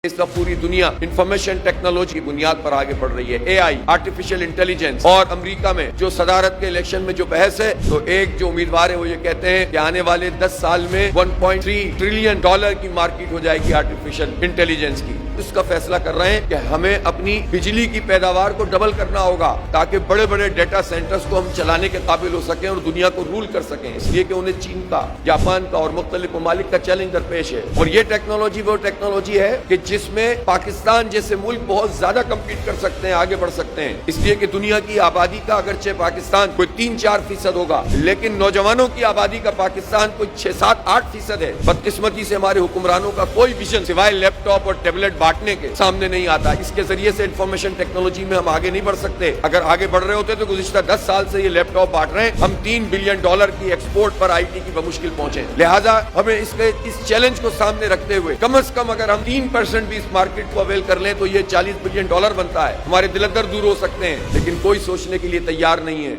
اس وقت پوری دنیا انفارمیشن ٹیکنالوجی کی بنیاد پر آگے بڑھ رہی ہے. اے آئی، آرٹیفیشل انٹیلیجنس، اور امریکہ میں جو صدارت کے الیکشن میں جو بحث ہے، تو ایک جو امیدوار ہے وہ یہ کہتے ہیں کہ آنے والے 10 سال میں $1.3 ٹریلین کی مارکیٹ ہو جائے گی آرٹیفیشل انٹیلیجنس کی. اس کا فیصلہ کر رہے ہیں کہ ہمیں اپنی بجلی کی پیداوار کو ڈبل کرنا ہوگا تاکہ بڑے بڑے ڈیٹا سینٹرز کو ہم چلانے کے قابل ہو سکیں اور دنیا کو رول کر سکیں، اس لیے کہ انہیں چین کا، جاپان کا اور مختلف ممالک کا چیلنج درپیش ہے. اور یہ ٹیکنالوجی وہ ٹیکنالوجی ہے کہ جس میں پاکستان جیسے ملک بہت زیادہ کمپیٹ کر سکتے ہیں، آگے بڑھ سکتے ہیں. اس لیے کہ دنیا کی آبادی کا اگرچہ پاکستان کوئی 3-4% ہوگا، لیکن نوجوانوں کی آبادی کا پاکستان کوئی 6-7-8% ہے. بدقسمتی سے ہمارے حکمرانوں کا کوئی ویژن سوائے لیپ ٹاپ اور ٹیبلٹ بانٹنے کے سامنے نہیں آتا. اس کے ذریعے سے انفارمیشن ٹیکنالوجی میں ہم آگے نہیں بڑھ سکتے. اگر آگے بڑھ رہے ہوتے تو گزشتہ 10 سال سے یہ لیپ ٹاپ بانٹ رہے ہیں، ہم $3 بلین کی ایکسپورٹ پر آئی ٹی کی بمشکل پہنچے. لہٰذا ہمیں اس چیلنج کو سامنے رکھتے ہوئے کم از کم اگر ہم 3% بھی اس مارکیٹ کو اویل کر لیں تو یہ $40 بلین بنتا ہے. ہمارے دل درد دور ہو سکتے ہیں، لیکن کوئی سوچنے کے لیے تیار نہیں ہے.